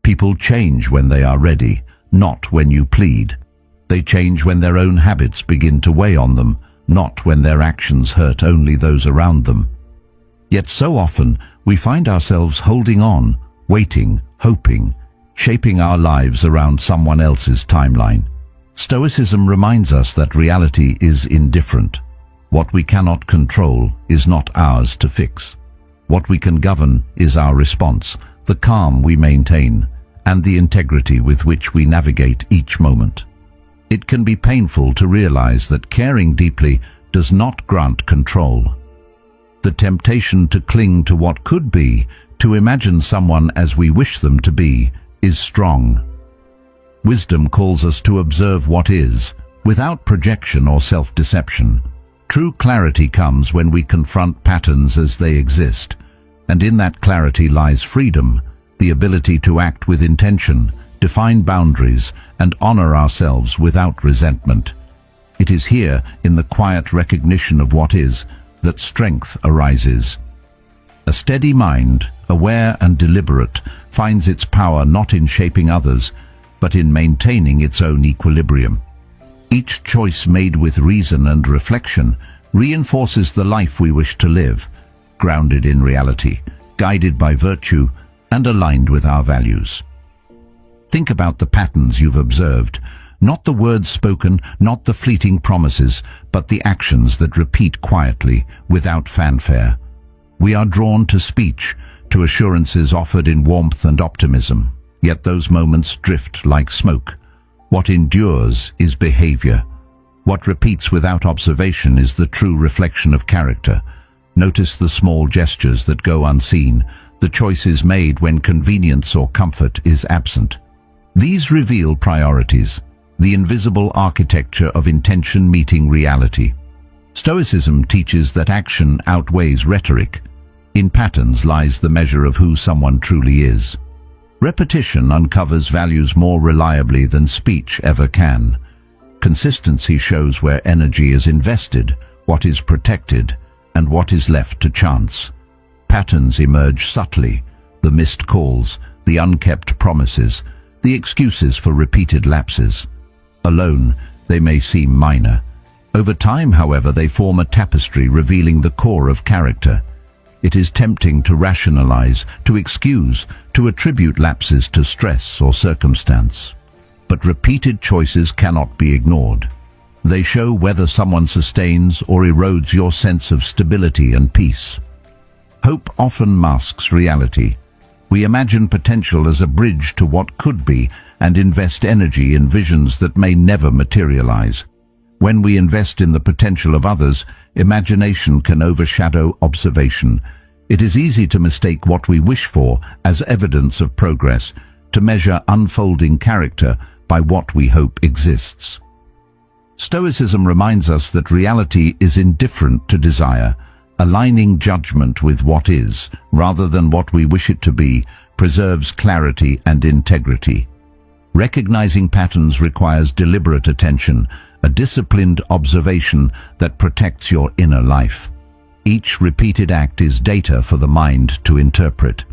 People change when they are ready, not when you plead. They change when their own habits begin to weigh on them, not when their actions hurt only those around them. Yet so often we find ourselves holding on, waiting, hoping, shaping our lives around someone else's timeline. Stoicism reminds us that reality is indifferent. What we cannot control is not ours to fix. What we can govern is our response, the calm we maintain, and the integrity with which we navigate each moment. It can be painful to realize that caring deeply does not grant control. The temptation to cling to what could be, to imagine someone as we wish them to be, is strong. Wisdom calls us to observe what is, without projection or self-deception. True clarity comes when we confront patterns as they exist, and in that clarity lies freedom, the ability to act with intention, define boundaries, and honor ourselves without resentment. It is here, in the quiet recognition of what is, that strength arises. A steady mind, aware and deliberate, finds its power not in shaping others, but in maintaining its own equilibrium. Each choice made with reason and reflection reinforces the life we wish to live, grounded in reality, guided by virtue, and aligned with our values. Think about the patterns you've observed, not the words spoken, not the fleeting promises, but the actions that repeat quietly, without fanfare. We are drawn to speech, to assurances offered in warmth and optimism, yet those moments drift like smoke. What endures is behavior. What repeats without observation is the true reflection of character. Notice the small gestures that go unseen, the choices made when convenience or comfort is absent. These reveal priorities, the invisible architecture of intention meeting reality. Stoicism teaches that action outweighs rhetoric. In patterns lies the measure of who someone truly is. Repetition uncovers values more reliably than speech ever can. Consistency shows where energy is invested, what is protected, and what is left to chance. Patterns emerge subtly, the missed calls, the unkept promises, the excuses for repeated lapses. Alone, they may seem minor. Over time, however, they form a tapestry revealing the core of character. It is tempting to rationalize, to excuse, to attribute lapses to stress or circumstance. But repeated choices cannot be ignored. They show whether someone sustains or erodes your sense of stability and peace. Hope often masks reality. We imagine potential as a bridge to what could be and invest energy in visions that may never materialize. When we invest in the potential of others, imagination can overshadow observation. It is easy to mistake what we wish for as evidence of progress, to measure unfolding character by what we hope exists. Stoicism reminds us that reality is indifferent to desire. Aligning judgment with what is, rather than what we wish it to be, preserves clarity and integrity. Recognizing patterns requires deliberate attention, a disciplined observation that protects your inner life. Each repeated act is data for the mind to interpret.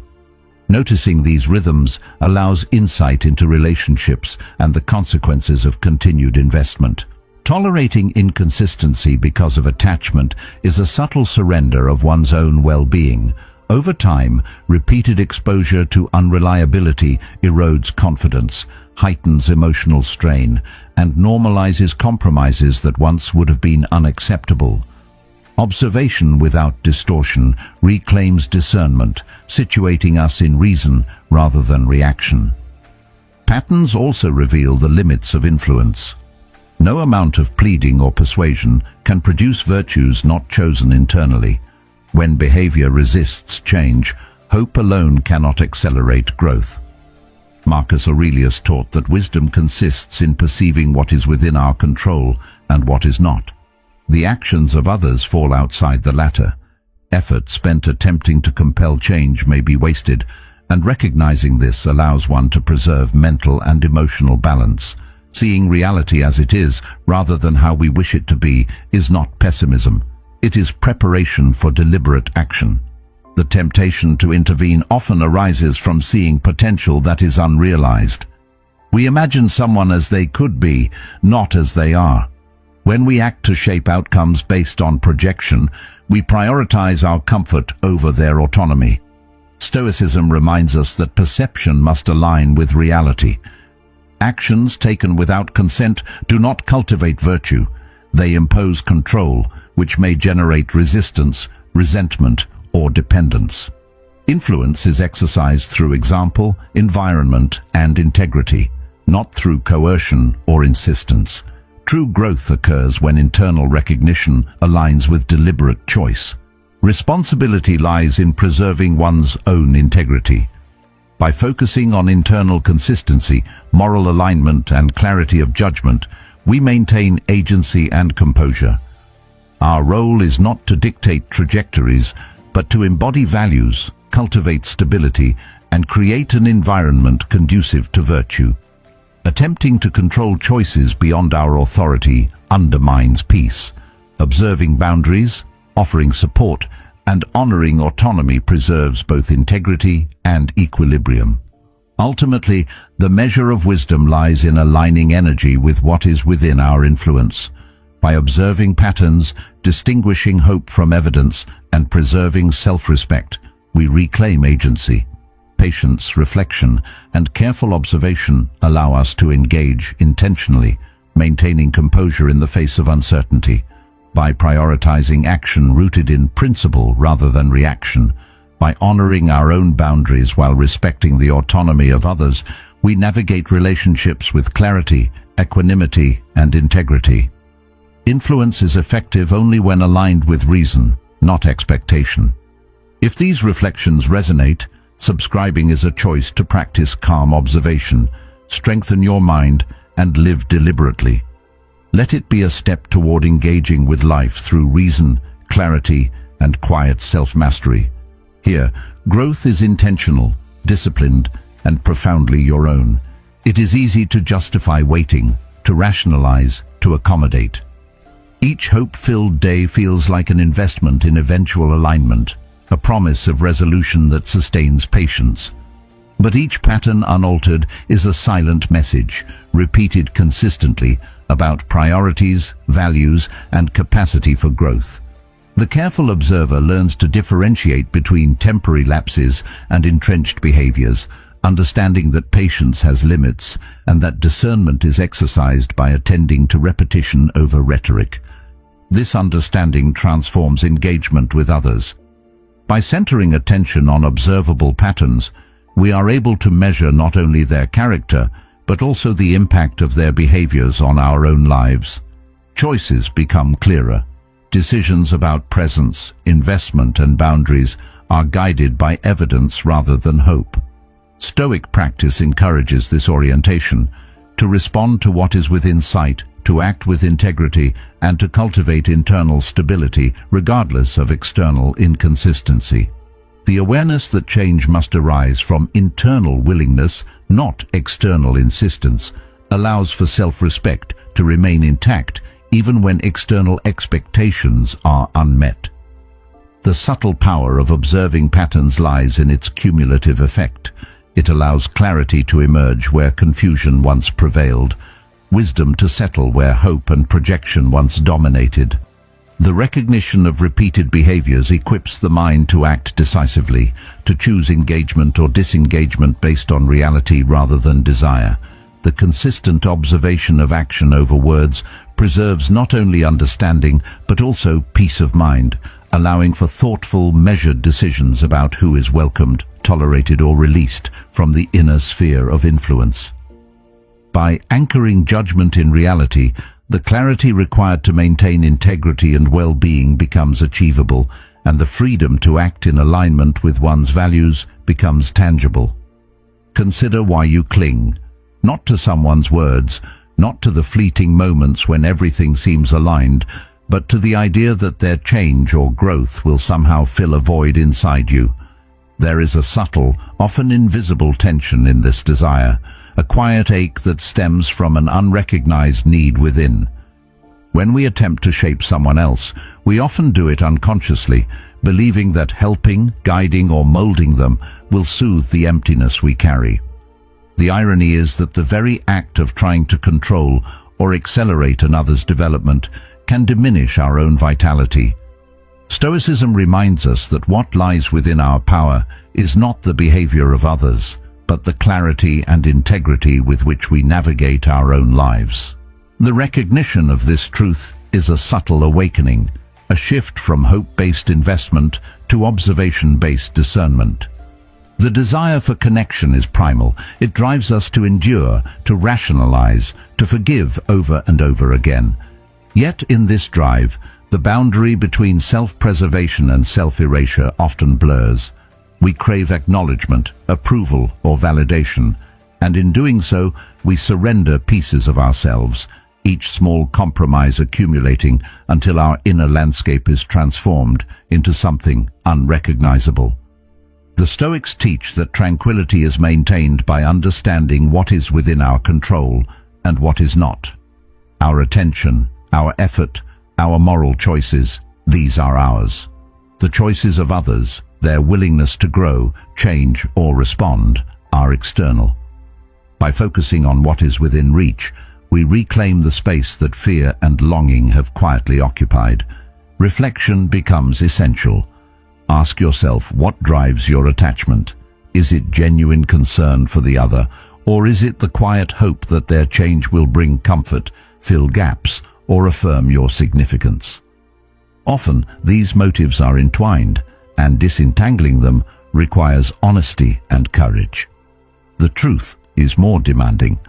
Noticing these rhythms allows insight into relationships and the consequences of continued investment. Tolerating inconsistency because of attachment is a subtle surrender of one's own well-being. Over time, repeated exposure to unreliability erodes confidence, heightens emotional strain, and normalizes compromises that once would have been unacceptable. Observation without distortion reclaims discernment, situating us in reason rather than reaction. Patterns also reveal the limits of influence. No amount of pleading or persuasion can produce virtues not chosen internally. When behavior resists change, hope alone cannot accelerate growth. Marcus Aurelius taught that wisdom consists in perceiving what is within our control and what is not. The actions of others fall outside the latter. Effort spent attempting to compel change may be wasted, and recognizing this allows one to preserve mental and emotional balance. Seeing reality as it is, rather than how we wish it to be, is not pessimism. It is preparation for deliberate action. The temptation to intervene often arises from seeing potential that is unrealized. We imagine someone as they could be, not as they are. When we act to shape outcomes based on projection, we prioritize our comfort over their autonomy. Stoicism reminds us that perception must align with reality. Actions taken without consent do not cultivate virtue. They impose control, which may generate resistance, resentment, or dependence. Influence is exercised through example, environment, and integrity, not through coercion or insistence. True growth occurs when internal recognition aligns with deliberate choice. Responsibility lies in preserving one's own integrity. By focusing on internal consistency, moral alignment, and clarity of judgment, we maintain agency and composure. Our role is not to dictate trajectories, but to embody values, cultivate stability, and create an environment conducive to virtue. Attempting to control choices beyond our authority undermines peace. Observing boundaries, offering support, and honoring autonomy preserves both integrity and equilibrium. Ultimately, the measure of wisdom lies in aligning energy with what is within our influence. By observing patterns, distinguishing hope from evidence, and preserving self-respect, we reclaim agency. Patience, reflection, and careful observation allow us to engage intentionally, maintaining composure in the face of uncertainty. By prioritizing action rooted in principle rather than reaction, by honoring our own boundaries while respecting the autonomy of others, we navigate relationships with clarity, equanimity, and integrity. Influence is effective only when aligned with reason, not expectation. If these reflections resonate, subscribing is a choice to practice calm observation, strengthen your mind, and live deliberately. Let it be a step toward engaging with life through reason, clarity, and quiet self-mastery. Here, growth is intentional, disciplined, and profoundly your own. It is easy to justify waiting, to rationalize, to accommodate. Each hope-filled day feels like an investment in eventual alignment, a promise of resolution that sustains patience. But each pattern unaltered is a silent message, repeated consistently, about priorities, values, and capacity for growth. The careful observer learns to differentiate between temporary lapses and entrenched behaviors, understanding that patience has limits and that discernment is exercised by attending to repetition over rhetoric. This understanding transforms engagement with others. By centering attention on observable patterns, we are able to measure not only their character, but also the impact of their behaviors on our own lives. Choices become clearer. Decisions about presence, investment, and boundaries are guided by evidence rather than hope. Stoic practice encourages this orientation, to respond to what is within sight, to act with integrity, and to cultivate internal stability regardless of external inconsistency. The awareness that change must arise from internal willingness, not external insistence, allows for self-respect to remain intact even when external expectations are unmet. The subtle power of observing patterns lies in its cumulative effect. It allows clarity to emerge where confusion once prevailed, wisdom to settle where hope and projection once dominated. The recognition of repeated behaviors equips the mind to act decisively, to choose engagement or disengagement based on reality rather than desire. The consistent observation of action over words preserves not only understanding but also peace of mind, allowing for thoughtful, measured decisions about who is welcomed, tolerated, or released from the inner sphere of influence. By anchoring judgment in reality, the clarity required to maintain integrity and well-being becomes achievable, and the freedom to act in alignment with one's values becomes tangible. Consider why you cling, not to someone's words, not to the fleeting moments when everything seems aligned, but to the idea that their change or growth will somehow fill a void inside you. There is a subtle, often invisible tension in this desire, a quiet ache that stems from an unrecognized need within. When we attempt to shape someone else, we often do it unconsciously, believing that helping, guiding, or molding them will soothe the emptiness we carry. The irony is that the very act of trying to control or accelerate another's development can diminish our own vitality. Stoicism reminds us that what lies within our power is not the behavior of others, but the clarity and integrity with which we navigate our own lives. The recognition of this truth is a subtle awakening, a shift from hope-based investment to observation-based discernment. The desire for connection is primal. It drives us to endure, to rationalize, to forgive over and over again. Yet in this drive, the boundary between self-preservation and self-erasure often blurs. We crave acknowledgement, approval, or validation, and in doing so, we surrender pieces of ourselves, each small compromise accumulating until our inner landscape is transformed into something unrecognizable. The Stoics teach that tranquility is maintained by understanding what is within our control and what is not. Our attention, our effort, our moral choices, these are ours. The choices of others, their willingness to grow, change, or respond, are external. By focusing on what is within reach, we reclaim the space that fear and longing have quietly occupied. Reflection becomes essential. Ask yourself, what drives your attachment? Is it genuine concern for the other, or is it the quiet hope that their change will bring comfort, fill gaps, or affirm your significance? Often, these motives are entwined, and disentangling them requires honesty and courage. The truth is more demanding.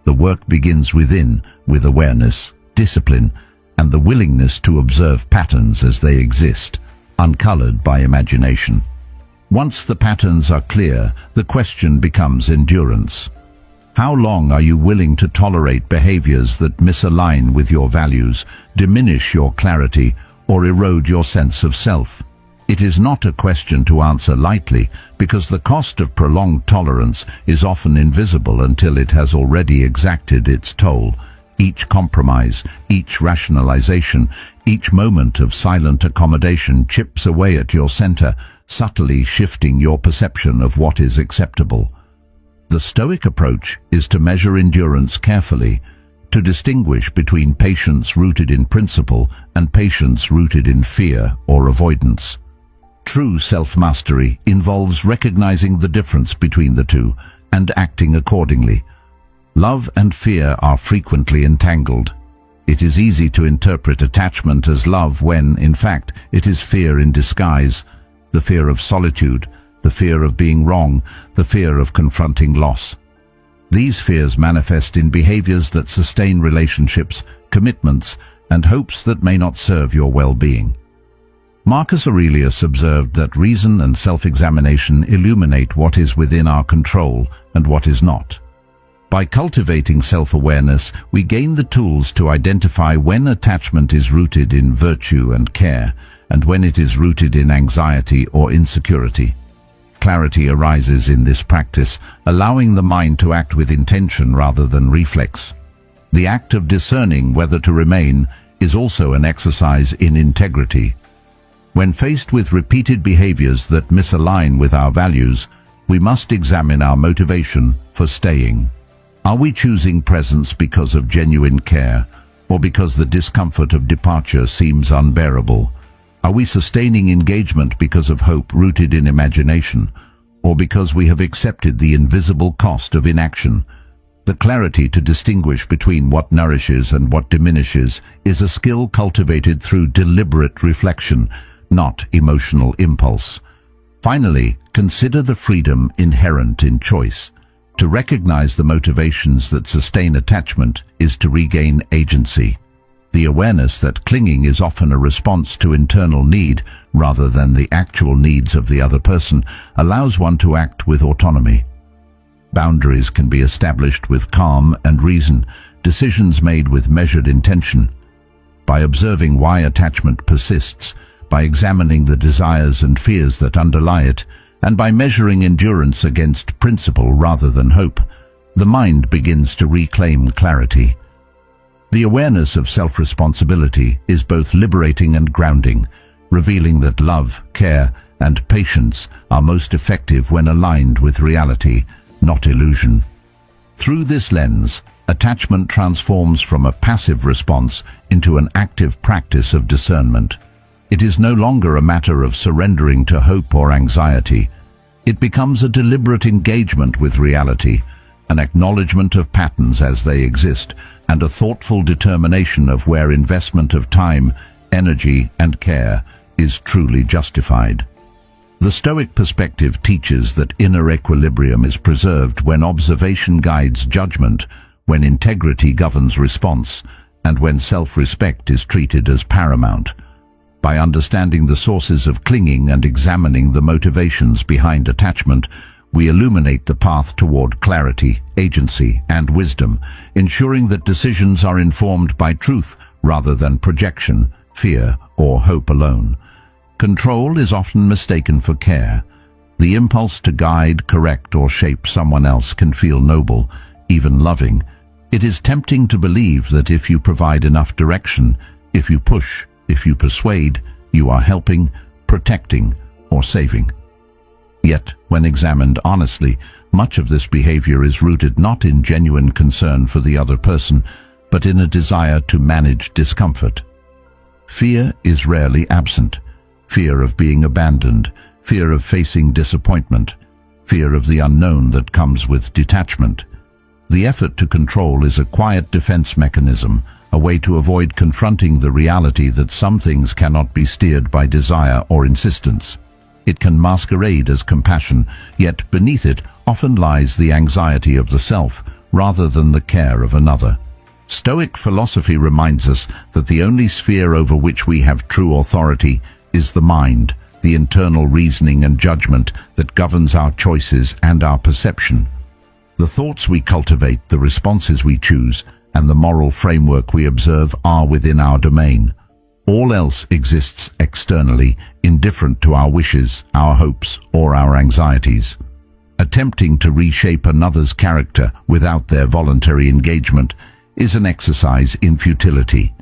The work begins within, with awareness, discipline, and the willingness to observe patterns as they exist, uncolored by imagination. Once the patterns are clear, the question becomes endurance. How long are you willing to tolerate behaviors that misalign with your values, diminish your clarity, or erode your sense of self? It is not a question to answer lightly, because the cost of prolonged tolerance is often invisible until it has already exacted its toll. Each compromise, each rationalization, each moment of silent accommodation chips away at your center, subtly shifting your perception of what is acceptable. The Stoic approach is to measure endurance carefully, to distinguish between patience rooted in principle and patience rooted in fear or avoidance. True self-mastery involves recognizing the difference between the two and acting accordingly. Love and fear are frequently entangled. It is easy to interpret attachment as love when, in fact, it is fear in disguise, the fear of solitude, the fear of being wrong, the fear of confronting loss. These fears manifest in behaviors that sustain relationships, commitments, and hopes that may not serve your well-being. Marcus Aurelius observed that reason and self-examination illuminate what is within our control and what is not. By cultivating self-awareness, we gain the tools to identify when attachment is rooted in virtue and care, and when it is rooted in anxiety or insecurity. Clarity arises in this practice, allowing the mind to act with intention rather than reflex. The act of discerning whether to remain is also an exercise in integrity. When faced with repeated behaviors that misalign with our values, we must examine our motivation for staying. Are we choosing presence because of genuine care, or because the discomfort of departure seems unbearable? Are we sustaining engagement because of hope rooted in imagination, or because we have accepted the invisible cost of inaction? The clarity to distinguish between what nourishes and what diminishes is a skill cultivated through deliberate reflection, not emotional impulse. Finally, consider the freedom inherent in choice. To recognize the motivations that sustain attachment is to regain agency. The awareness that clinging is often a response to internal need rather than the actual needs of the other person allows one to act with autonomy. Boundaries can be established with calm and reason, decisions made with measured intention. By observing why attachment persists, by examining the desires and fears that underlie it, and by measuring endurance against principle rather than hope, the mind begins to reclaim clarity. The awareness of self-responsibility is both liberating and grounding, revealing that love, care, and patience are most effective when aligned with reality, not illusion. Through this lens, attachment transforms from a passive response into an active practice of discernment. It is no longer a matter of surrendering to hope or anxiety. It becomes a deliberate engagement with reality, an acknowledgement of patterns as they exist, and a thoughtful determination of where investment of time, energy, and care is truly justified. The Stoic perspective teaches that inner equilibrium is preserved when observation guides judgment, when integrity governs response, and when self-respect is treated as paramount. By understanding the sources of clinging and examining the motivations behind attachment, we illuminate the path toward clarity, agency, and wisdom, ensuring that decisions are informed by truth rather than projection, fear, or hope alone. Control is often mistaken for care. The impulse to guide, correct, or shape someone else can feel noble, even loving. It is tempting to believe that if you provide enough direction, if you push, if you persuade, you are helping, protecting, or saving. Yet, when examined honestly, much of this behavior is rooted not in genuine concern for the other person, but in a desire to manage discomfort. Fear is rarely absent. Fear of being abandoned, fear of facing disappointment, fear of the unknown that comes with detachment. The effort to control is a quiet defense mechanism, a way to avoid confronting the reality that some things cannot be steered by desire or insistence. It can masquerade as compassion, yet beneath it often lies the anxiety of the self rather than the care of another. Stoic philosophy reminds us that the only sphere over which we have true authority is the mind, the internal reasoning and judgment that governs our choices and our perception. The thoughts we cultivate, the responses we choose, and the moral framework we observe are within our domain. All else exists externally, indifferent to our wishes, our hopes, or our anxieties. Attempting to reshape another's character without their voluntary engagement is an exercise in futility.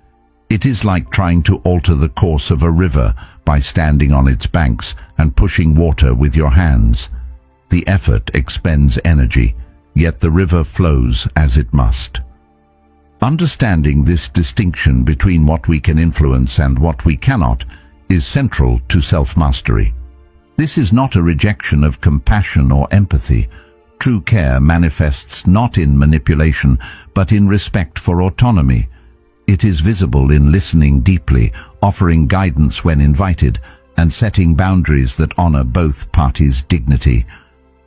It is like trying to alter the course of a river by standing on its banks and pushing water with your hands. The effort expends energy, yet the river flows as it must. Understanding this distinction between what we can influence and what we cannot is central to self-mastery. This is not a rejection of compassion or empathy. True care manifests not in manipulation, but in respect for autonomy. It is visible in listening deeply, offering guidance when invited, and setting boundaries that honor both parties' dignity.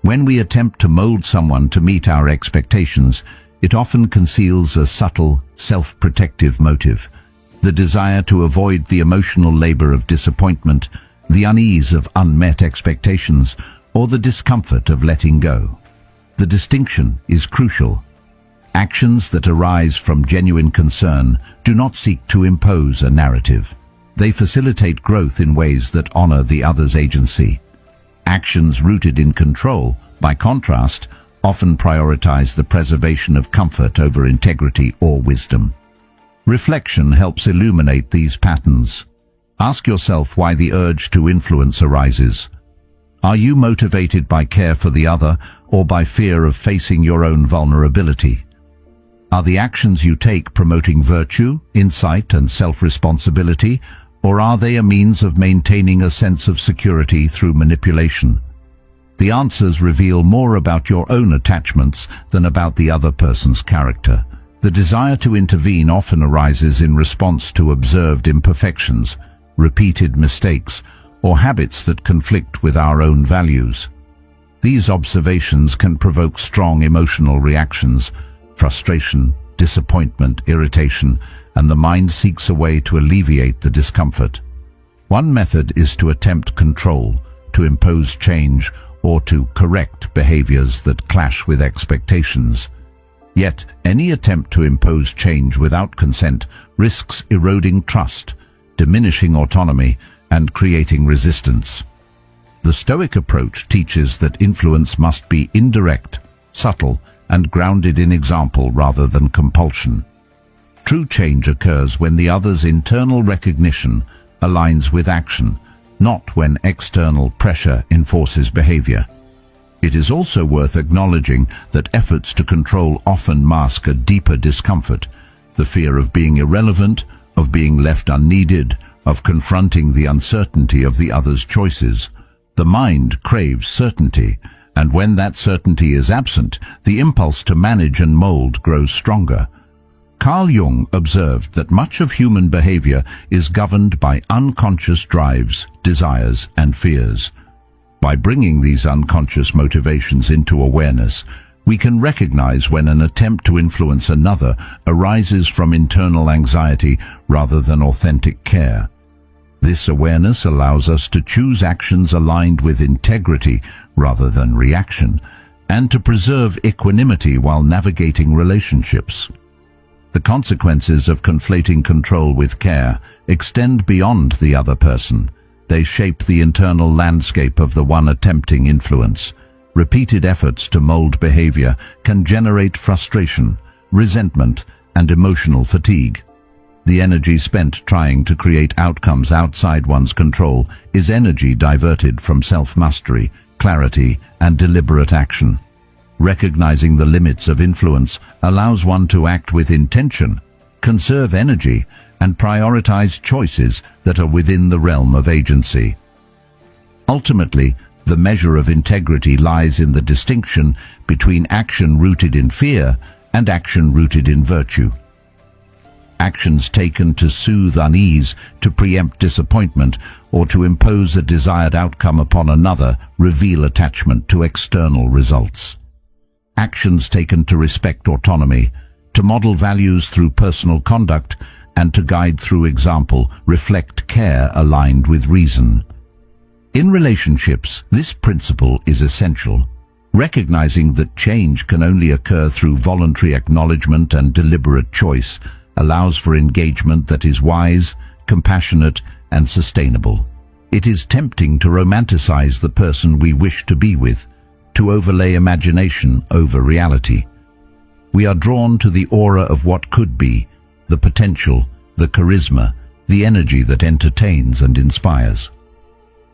When we attempt to mold someone to meet our expectations, it often conceals a subtle, self-protective motive. The desire to avoid the emotional labor of disappointment, the unease of unmet expectations, or the discomfort of letting go. The distinction is crucial. Actions that arise from genuine concern do not seek to impose a narrative. They facilitate growth in ways that honor the other's agency. Actions rooted in control, by contrast, often prioritize the preservation of comfort over integrity or wisdom. Reflection helps illuminate these patterns. Ask yourself why the urge to influence arises. Are you motivated by care for the other or by fear of facing your own vulnerability? Are the actions you take promoting virtue, insight, and self-responsibility, or are they a means of maintaining a sense of security through manipulation? The answers reveal more about your own attachments than about the other person's character. The desire to intervene often arises in response to observed imperfections, repeated mistakes, or habits that conflict with our own values. These observations can provoke strong emotional reactions, frustration, disappointment, irritation, and the mind seeks a way to alleviate the discomfort. One method is to attempt control, to impose change, or to correct behaviors that clash with expectations. Yet, any attempt to impose change without consent risks eroding trust, diminishing autonomy, and creating resistance. The Stoic approach teaches that influence must be indirect, subtle, and grounded in example rather than compulsion. True change occurs when the other's internal recognition aligns with action, not when external pressure enforces behavior. It is also worth acknowledging that efforts to control often mask a deeper discomfort, the fear of being irrelevant, of being left unneeded, of confronting the uncertainty of the other's choices. The mind craves certainty, and when that certainty is absent, the impulse to manage and mold grows stronger. Carl Jung observed that much of human behavior is governed by unconscious drives, desires, and fears. By bringing these unconscious motivations into awareness, we can recognize when an attempt to influence another arises from internal anxiety rather than authentic care. This awareness allows us to choose actions aligned with integrity rather than reaction, and to preserve equanimity while navigating relationships. The consequences of conflating control with care extend beyond the other person. They shape the internal landscape of the one attempting influence. Repeated efforts to mold behavior can generate frustration, resentment, and emotional fatigue. The energy spent trying to create outcomes outside one's control is energy diverted from self-mastery, clarity, and deliberate action. Recognizing the limits of influence allows one to act with intention, conserve energy, and prioritize choices that are within the realm of agency. Ultimately, the measure of integrity lies in the distinction between action rooted in fear and action rooted in virtue. Actions taken to soothe unease, to preempt disappointment, or to impose a desired outcome upon another reveal attachment to external results. Actions taken to respect autonomy, to model values through personal conduct, and to guide through example reflect care aligned with reason. In relationships, this principle is essential. Recognizing that change can only occur through voluntary acknowledgement and deliberate choice allows for engagement that is wise, compassionate, and sustainable. It is tempting to romanticize the person we wish to be with, to overlay imagination over reality. We are drawn to the aura of what could be, the potential, the charisma, the energy that entertains and inspires.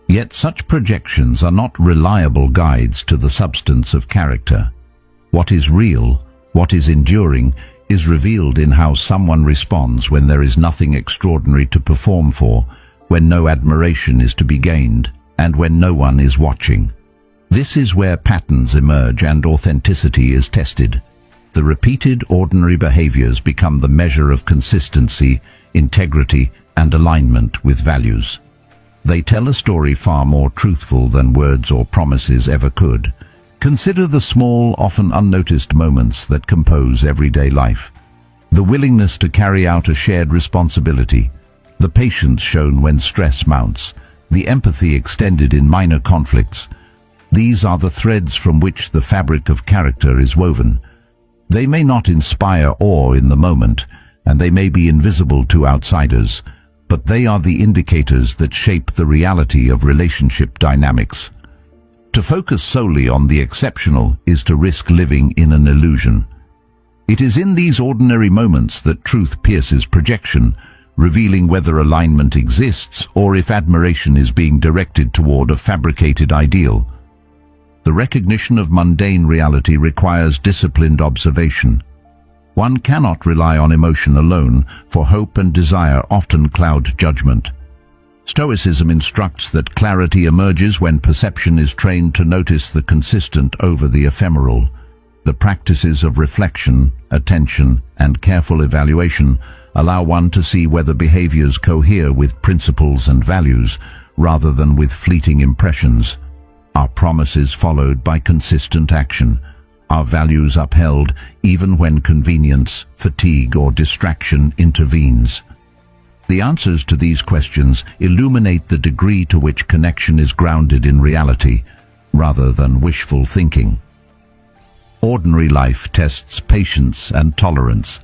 Yet such projections are not reliable guides to the substance of character. What is real, what is enduring, is revealed in how someone responds when there is nothing extraordinary to perform for, when no admiration is to be gained, and when no one is watching. This is where patterns emerge and authenticity is tested. The repeated ordinary behaviors become the measure of consistency, integrity, and alignment with values. They tell a story far more truthful than words or promises ever could. Consider the small, often unnoticed moments that compose everyday life. The willingness to carry out a shared responsibility, the patience shown when stress mounts, the empathy extended in minor conflicts. These are the threads from which the fabric of character is woven. They may not inspire awe in the moment, and they may be invisible to outsiders, but they are the indicators that shape the reality of relationship dynamics. To focus solely on the exceptional is to risk living in an illusion. It is in these ordinary moments that truth pierces projection, revealing whether alignment exists or if admiration is being directed toward a fabricated ideal. The recognition of mundane reality requires disciplined observation. One cannot rely on emotion alone, for hope and desire often cloud judgment. Stoicism instructs that clarity emerges when perception is trained to notice the consistent over the ephemeral. The practices of reflection, attention, and careful evaluation allow one to see whether behaviors cohere with principles and values, rather than with fleeting impressions. Our promises followed by consistent action. Our values upheld even when convenience, fatigue, or distraction intervenes. The answers to these questions illuminate the degree to which connection is grounded in reality, rather than wishful thinking. Ordinary life tests patience and tolerance.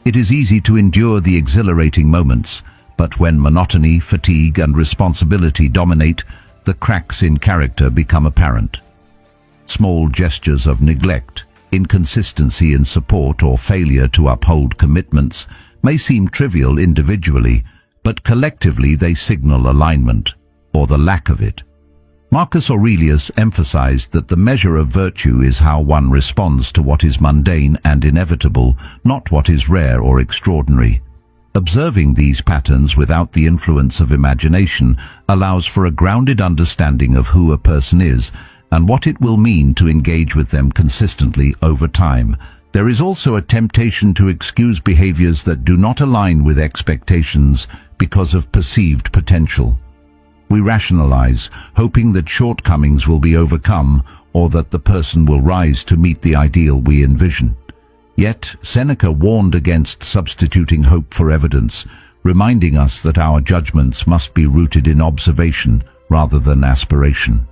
It is easy to endure the exhilarating moments, but when monotony, fatigue, and responsibility dominate, the cracks in character become apparent. Small gestures of neglect, inconsistency in support, or failure to uphold commitments may seem trivial individually, but collectively they signal alignment, or the lack of it. Marcus Aurelius emphasized that the measure of virtue is how one responds to what is mundane and inevitable, not what is rare or extraordinary. Observing these patterns without the influence of imagination allows for a grounded understanding of who a person is and what it will mean to engage with them consistently over time. There is also a temptation to excuse behaviors that do not align with expectations because of perceived potential. We rationalize, hoping that shortcomings will be overcome or that the person will rise to meet the ideal we envision. Yet, Seneca warned against substituting hope for evidence, reminding us that our judgments must be rooted in observation rather than aspiration.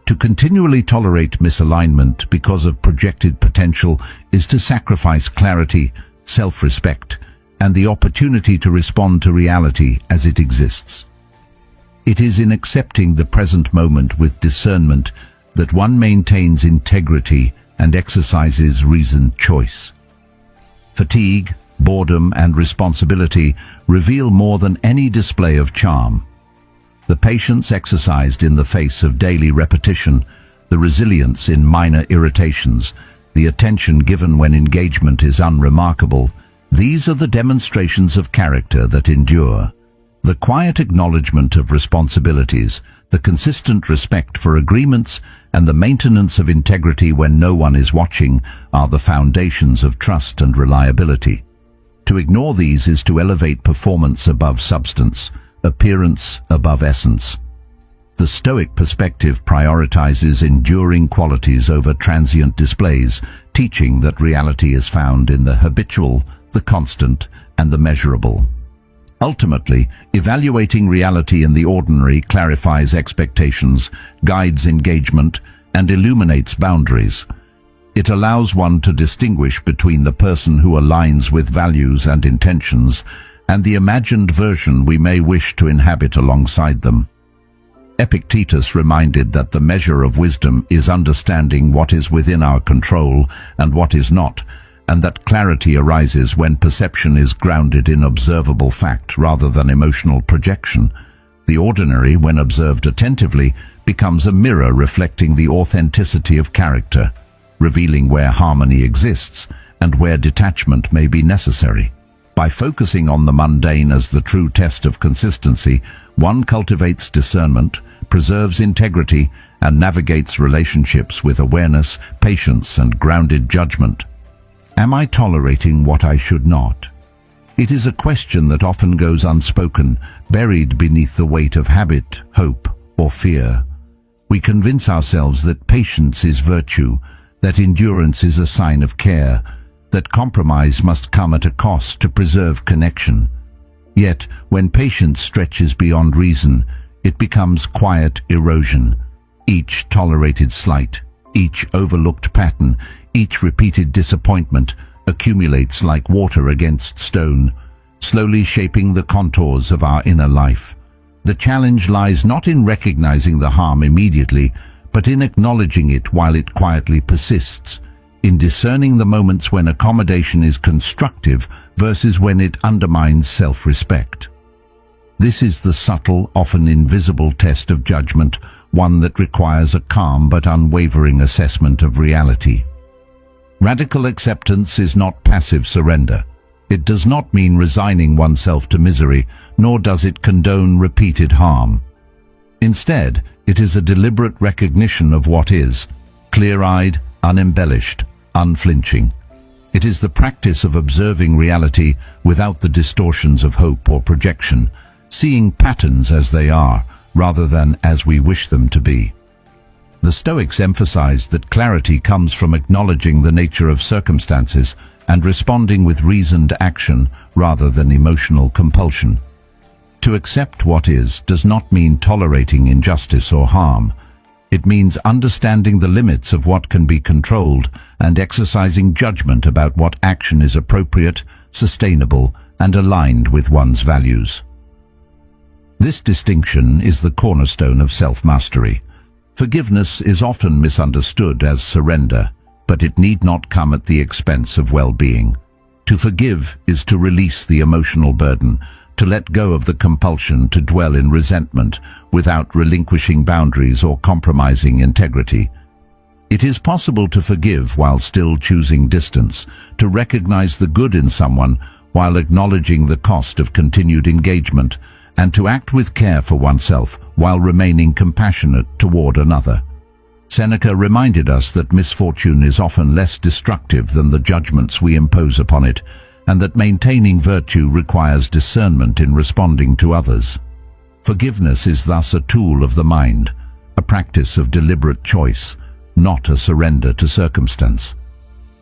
To continually tolerate misalignment because of projected potential is to sacrifice clarity, self-respect, and the opportunity to respond to reality as it exists. It is in accepting the present moment with discernment that one maintains integrity and exercises reasoned choice. Fatigue, boredom, and responsibility reveal more than any display of charm. The patience exercised in the face of daily repetition, the resilience in minor irritations, the attention given when engagement is unremarkable, these are the demonstrations of character that endure. The quiet acknowledgement of responsibilities, the consistent respect for agreements, and the maintenance of integrity when no one is watching are the foundations of trust and reliability. To ignore these is to elevate performance above substance, appearance above essence. The Stoic perspective prioritizes enduring qualities over transient displays, teaching that reality is found in the habitual, the constant, and the measurable. Ultimately, evaluating reality in the ordinary clarifies expectations, guides engagement, and illuminates boundaries. It allows one to distinguish between the person who aligns with values and intentions and the imagined version we may wish to inhabit alongside them. Epictetus reminded that the measure of wisdom is understanding what is within our control and what is not, and that clarity arises when perception is grounded in observable fact rather than emotional projection. The ordinary, when observed attentively, becomes a mirror reflecting the authenticity of character, revealing where harmony exists and where detachment may be necessary. By focusing on the mundane as the true test of consistency, one cultivates discernment, preserves integrity, and navigates relationships with awareness, patience, and grounded judgment. Am I tolerating what I should not? It is a question that often goes unspoken, buried beneath the weight of habit, hope, or fear. We convince ourselves that patience is virtue, that endurance is a sign of care, that compromise must come at a cost to preserve connection. Yet, when patience stretches beyond reason, it becomes quiet erosion. Each tolerated slight, each overlooked pattern, each repeated disappointment accumulates like water against stone, slowly shaping the contours of our inner life. The challenge lies not in recognizing the harm immediately, but in acknowledging it while it quietly persists, in discerning the moments when accommodation is constructive versus when it undermines self-respect. This is the subtle, often invisible test of judgment, one that requires a calm but unwavering assessment of reality. Radical acceptance is not passive surrender. It does not mean resigning oneself to misery, nor does it condone repeated harm. Instead, it is a deliberate recognition of what is, clear-eyed, unembellished, unflinching. It is the practice of observing reality without the distortions of hope or projection, seeing patterns as they are, rather than as we wish them to be. The Stoics emphasized that clarity comes from acknowledging the nature of circumstances and responding with reasoned action rather than emotional compulsion. To accept what is does not mean tolerating injustice or harm. It means understanding the limits of what can be controlled and exercising judgment about what action is appropriate, sustainable, and aligned with one's values. This distinction is the cornerstone of self-mastery. Forgiveness is often misunderstood as surrender, but it need not come at the expense of well-being. To forgive is to release the emotional burden, to let go of the compulsion to dwell in resentment without relinquishing boundaries or compromising integrity. It is possible to forgive while still choosing distance, to recognize the good in someone while acknowledging the cost of continued engagement, and to act with care for oneself while remaining compassionate toward another. Seneca reminded us that misfortune is often less destructive than the judgments we impose upon it, and that maintaining virtue requires discernment in responding to others. Forgiveness is thus a tool of the mind, a practice of deliberate choice, not a surrender to circumstance.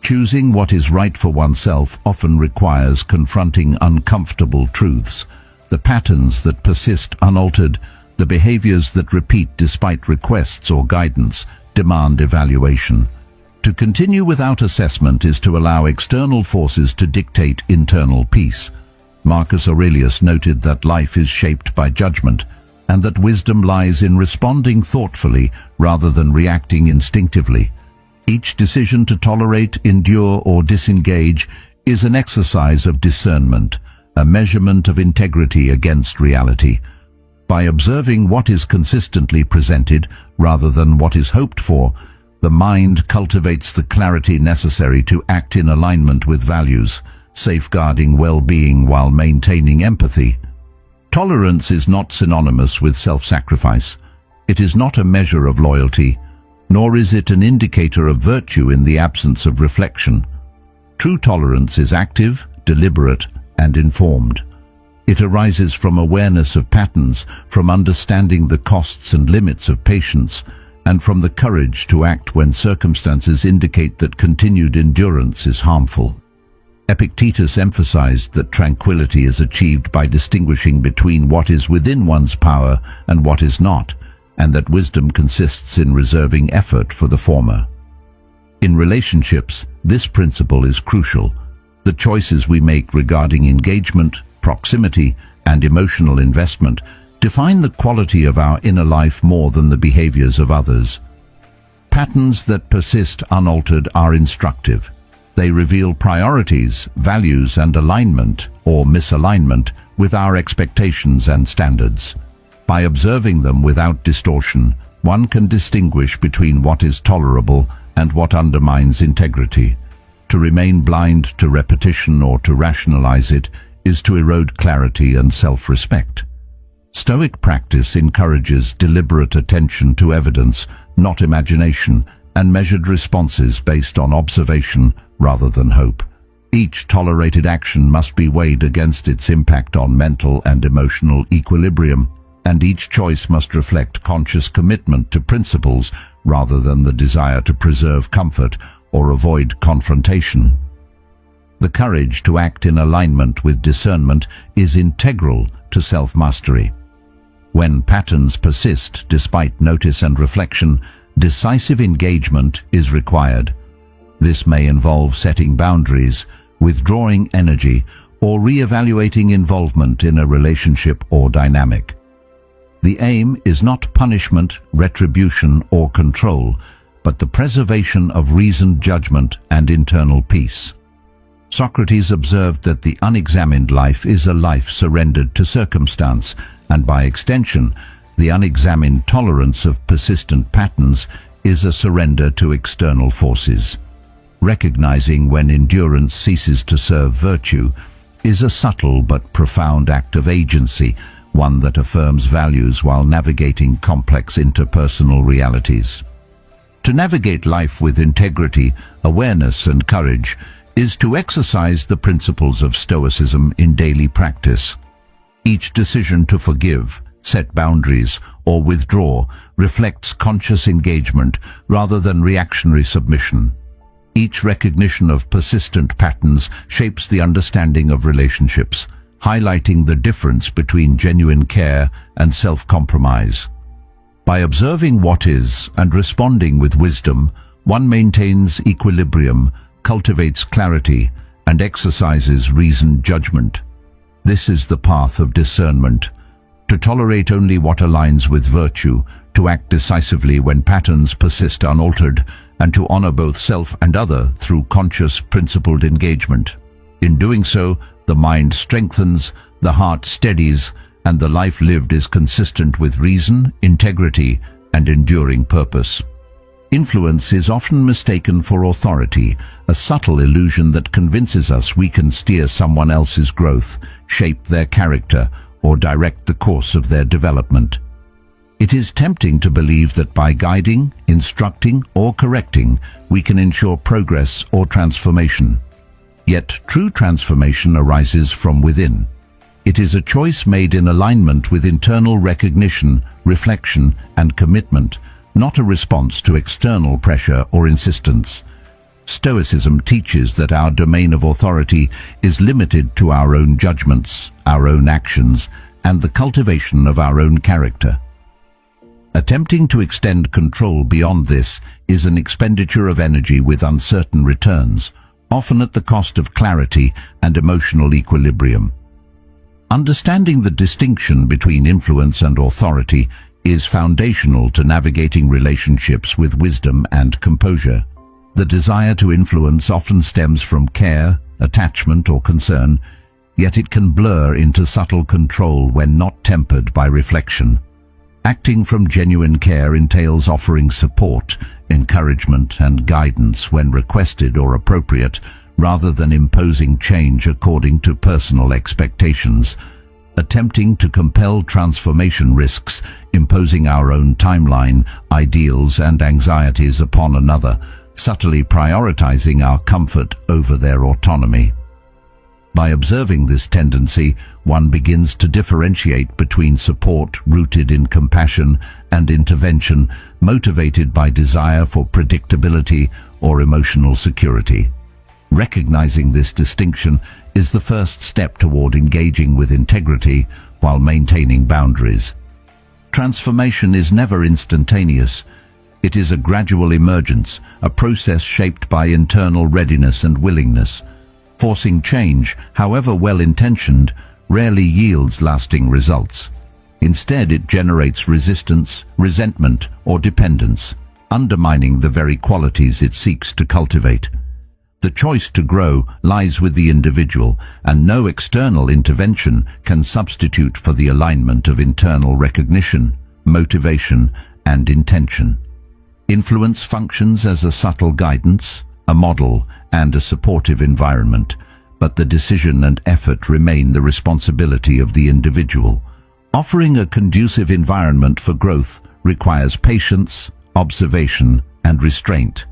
Choosing what is right for oneself often requires confronting uncomfortable truths, the patterns that persist unaltered, the behaviors that repeat despite requests or guidance, demand evaluation. To continue without assessment is to allow external forces to dictate internal peace. Marcus Aurelius noted that life is shaped by judgment, and that wisdom lies in responding thoughtfully rather than reacting instinctively. Each decision to tolerate, endure, or disengage is an exercise of discernment, a measurement of integrity against reality. By observing what is consistently presented rather than what is hoped for, the mind cultivates the clarity necessary to act in alignment with values, safeguarding well-being while maintaining empathy. Tolerance is not synonymous with self-sacrifice. It is not a measure of loyalty, nor is it an indicator of virtue in the absence of reflection. True tolerance is active, deliberate, and informed. It arises from awareness of patterns, from understanding the costs and limits of patience, and from the courage to act when circumstances indicate that continued endurance is harmful. Epictetus emphasized that tranquility is achieved by distinguishing between what is within one's power and what is not, and that wisdom consists in reserving effort for the former. In relationships, this principle is crucial. The choices we make regarding engagement, proximity, and emotional investment define the quality of our inner life more than the behaviors of others. Patterns that persist unaltered are instructive. They reveal priorities, values, and alignment or misalignment with our expectations and standards. By observing them without distortion, one can distinguish between what is tolerable and what undermines integrity. To remain blind to repetition or to rationalize it is to erode clarity and self-respect. Stoic practice encourages deliberate attention to evidence, not imagination, and measured responses based on observation rather than hope. Each tolerated action must be weighed against its impact on mental and emotional equilibrium, and each choice must reflect conscious commitment to principles rather than the desire to preserve comfort or avoid confrontation. The courage to act in alignment with discernment is integral to self-mastery. When patterns persist despite notice and reflection, decisive engagement is required. This may involve setting boundaries, withdrawing energy, or re-evaluating involvement in a relationship or dynamic. The aim is not punishment, retribution, or control, but the preservation of reasoned judgment and internal peace. Socrates observed that the unexamined life is a life surrendered to circumstance, and by extension, the unexamined tolerance of persistent patterns is a surrender to external forces. Recognizing when endurance ceases to serve virtue is a subtle but profound act of agency, one that affirms values while navigating complex interpersonal realities. To navigate life with integrity, awareness, and courage is to exercise the principles of Stoicism in daily practice. Each decision to forgive, set boundaries, or withdraw reflects conscious engagement rather than reactionary submission. Each recognition of persistent patterns shapes the understanding of relationships, highlighting the difference between genuine care and self-compromise. By observing what is and responding with wisdom, one maintains equilibrium, cultivates clarity, and exercises reasoned judgment. This is the path of discernment: to tolerate only what aligns with virtue, to act decisively when patterns persist unaltered, and to honor both self and other through conscious, principled engagement. In doing so, the mind strengthens, the heart steadies, and the life lived is consistent with reason, integrity, and enduring purpose. Influence is often mistaken for authority, a subtle illusion that convinces us we can steer someone else's growth, shape their character, or direct the course of their development. It is tempting to believe that by guiding, instructing, or correcting, we can ensure progress or transformation. Yet true transformation arises from within. It is a choice made in alignment with internal recognition, reflection, and commitment, not a response to external pressure or insistence. Stoicism teaches that our domain of authority is limited to our own judgments, our own actions, and the cultivation of our own character. Attempting to extend control beyond this is an expenditure of energy with uncertain returns, often at the cost of clarity and emotional equilibrium. Understanding the distinction between influence and authority is foundational to navigating relationships with wisdom and composure. The desire to influence often stems from care, attachment, or concern, yet it can blur into subtle control when not tempered by reflection. Acting from genuine care entails offering support, encouragement, and guidance when requested or appropriate, rather than imposing change according to personal expectations. Attempting to compel transformation risks imposing our own timeline, ideals, and anxieties upon another, subtly prioritizing our comfort over their autonomy. By observing this tendency, one begins to differentiate between support rooted in compassion and intervention motivated by desire for predictability or emotional security. Recognizing this distinction is the first step toward engaging with integrity while maintaining boundaries. Transformation is never instantaneous. It is a gradual emergence, a process shaped by internal readiness and willingness. Forcing change, however well-intentioned, rarely yields lasting results. Instead, it generates resistance, resentment, or dependence, undermining the very qualities it seeks to cultivate. The choice to grow lies with the individual, and no external intervention can substitute for the alignment of internal recognition, motivation, and intention. Influence functions as a subtle guidance, a model, and a supportive environment, but the decision and effort remain the responsibility of the individual. Offering a conducive environment for growth requires patience, observation, and restraint.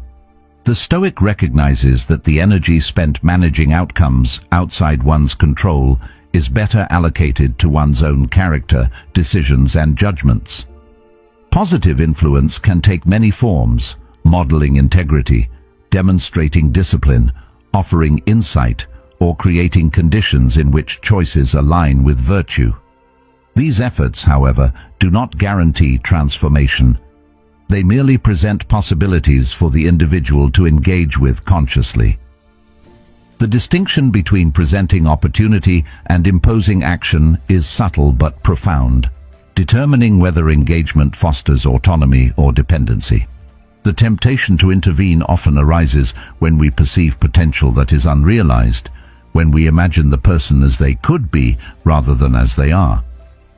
The Stoic recognizes that the energy spent managing outcomes outside one's control is better allocated to one's own character, decisions, and judgments. Positive influence can take many forms: modeling integrity, demonstrating discipline, offering insight, or creating conditions in which choices align with virtue. These efforts, however, do not guarantee transformation. They merely present possibilities for the individual to engage with consciously. The distinction between presenting opportunity and imposing action is subtle but profound, determining whether engagement fosters autonomy or dependency. The temptation to intervene often arises when we perceive potential that is unrealized, when we imagine the person as they could be rather than as they are.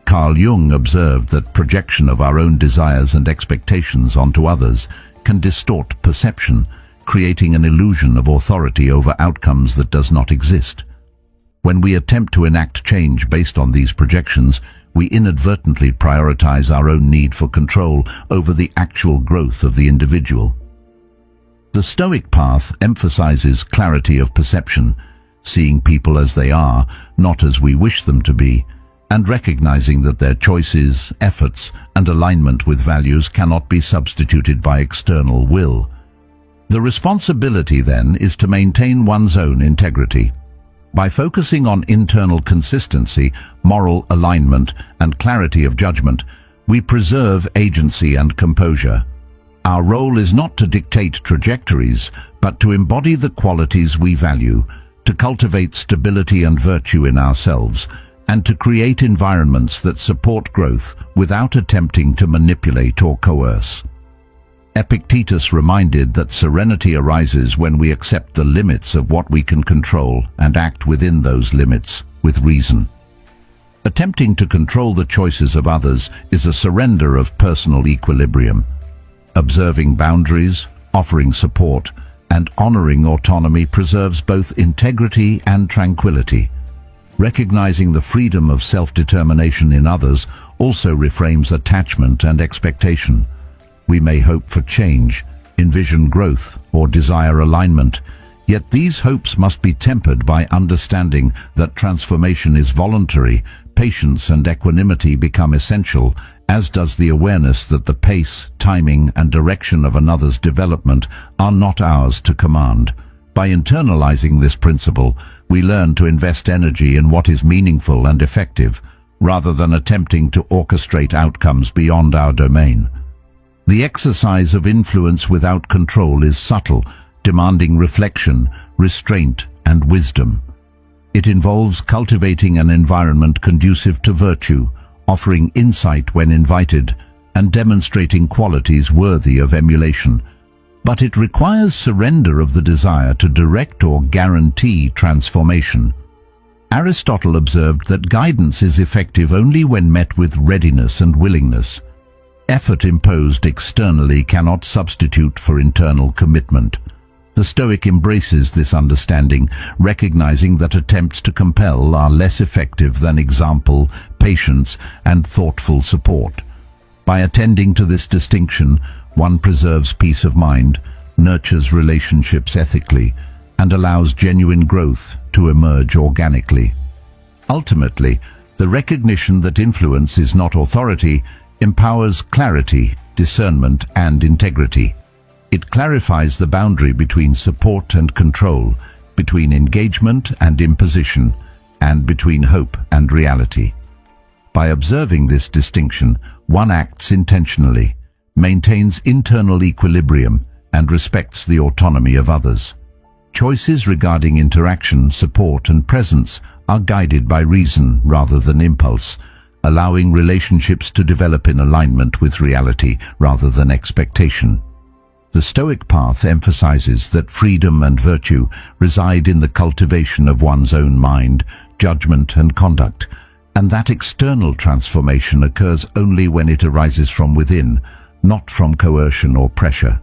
Carl Jung observed that projection of our own desires and expectations onto others can distort perception, creating an illusion of authority over outcomes that does not exist. When we attempt to enact change based on these projections, we inadvertently prioritize our own need for control over the actual growth of the individual. The Stoic path emphasizes clarity of perception, seeing people as they are, not as we wish them to be, and recognizing that their choices, efforts, and alignment with values cannot be substituted by external will. The responsibility, then, is to maintain one's own integrity. By focusing on internal consistency, moral alignment, and clarity of judgment, we preserve agency and composure. Our role is not to dictate trajectories, but to embody the qualities we value, to cultivate stability and virtue in ourselves, and to create environments that support growth without attempting to manipulate or coerce. Epictetus reminded that serenity arises when we accept the limits of what we can control and act within those limits with reason. Attempting to control the choices of others is a surrender of personal equilibrium. Observing boundaries, offering support, and honoring autonomy preserves both integrity and tranquility. Recognizing the freedom of self-determination in others also reframes attachment and expectation. We may hope for change, envision growth, or desire alignment, yet these hopes must be tempered by understanding that transformation is voluntary. Patience and equanimity become essential, as does the awareness that the pace, timing, and direction of another's development are not ours to command. By internalizing this principle, we learn to invest energy in what is meaningful and effective, rather than attempting to orchestrate outcomes beyond our domain. The exercise of influence without control is subtle, demanding reflection, restraint, and wisdom. It involves cultivating an environment conducive to virtue, offering insight when invited, and demonstrating qualities worthy of emulation. But it requires surrender of the desire to direct or guarantee transformation. Aristotle observed that guidance is effective only when met with readiness and willingness. Effort imposed externally cannot substitute for internal commitment. The Stoic embraces this understanding, recognizing that attempts to compel are less effective than example, patience, and thoughtful support. By attending to this distinction, one preserves peace of mind, nurtures relationships ethically, and allows genuine growth to emerge organically. Ultimately, the recognition that influence is not authority empowers clarity, discernment, and integrity. It clarifies the boundary between support and control, between engagement and imposition, and between hope and reality. By observing this distinction, one acts intentionally, maintains internal equilibrium, and respects the autonomy of others. Choices regarding interaction, support, and presence are guided by reason rather than impulse, allowing relationships to develop in alignment with reality rather than expectation. The Stoic path emphasizes that freedom and virtue reside in the cultivation of one's own mind, judgment, and conduct, and that external transformation occurs only when it arises from within, not from coercion or pressure.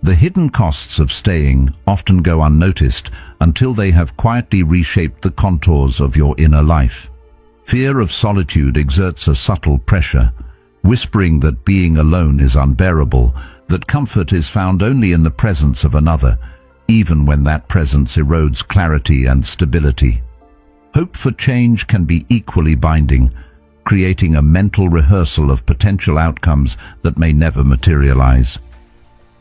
The hidden costs of staying often go unnoticed until they have quietly reshaped the contours of your inner life. Fear of solitude exerts a subtle pressure, whispering that being alone is unbearable, that comfort is found only in the presence of another, even when that presence erodes clarity and stability. Hope for change can be equally binding, creating a mental rehearsal of potential outcomes that may never materialize.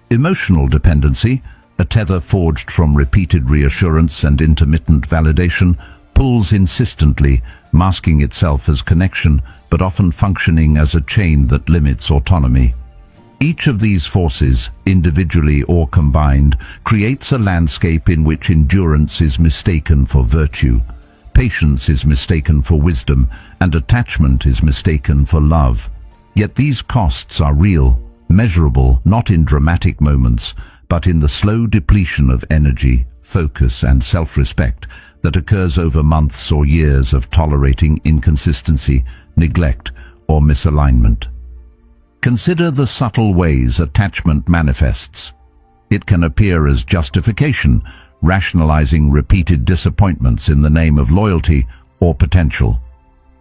Emotional dependency, a tether forged from repeated reassurance and intermittent validation, pulls insistently, masking itself as connection, but often functioning as a chain that limits autonomy. Each of these forces, individually or combined, creates a landscape in which endurance is mistaken for virtue, patience is mistaken for wisdom, and attachment is mistaken for love. Yet these costs are real, measurable not in dramatic moments, but in the slow depletion of energy, focus, and self-respect that occurs over months or years of tolerating inconsistency, neglect, or misalignment. Consider the subtle ways attachment manifests. It can appear as justification, rationalizing repeated disappointments in the name of loyalty or potential.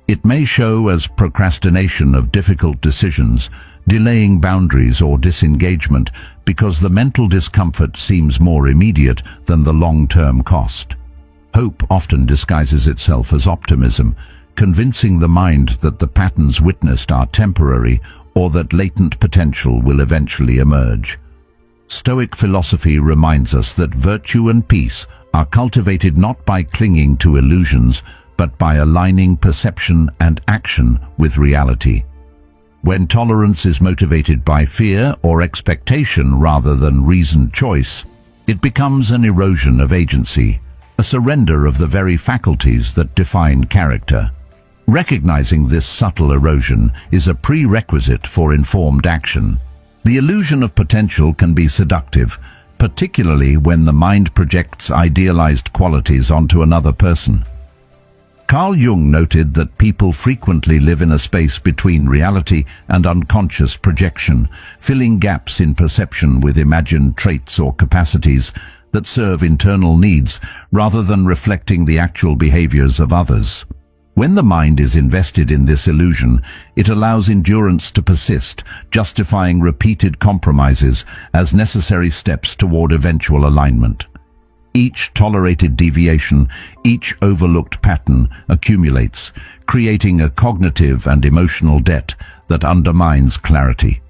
It may show as procrastination of difficult decisions, delaying boundaries or disengagement because the mental discomfort seems more immediate than the long-term cost. Hope often disguises itself as optimism, convincing the mind that the patterns witnessed are temporary or that latent potential will eventually emerge. Stoic philosophy reminds us that virtue and peace are cultivated not by clinging to illusions, but by aligning perception and action with reality. When tolerance is motivated by fear or expectation rather than reasoned choice, it becomes an erosion of agency, a surrender of the very faculties that define character. Recognizing this subtle erosion is a prerequisite for informed action. The illusion of potential can be seductive, particularly when the mind projects idealized qualities onto another person. Carl Jung noted that people frequently live in a space between reality and unconscious projection, filling gaps in perception with imagined traits or capacities that serve internal needs rather than reflecting the actual behaviors of others. When the mind is invested in this illusion, it allows endurance to persist, justifying repeated compromises as necessary steps toward eventual alignment. Each tolerated deviation, each overlooked pattern accumulates, creating a cognitive and emotional debt that undermines clarity.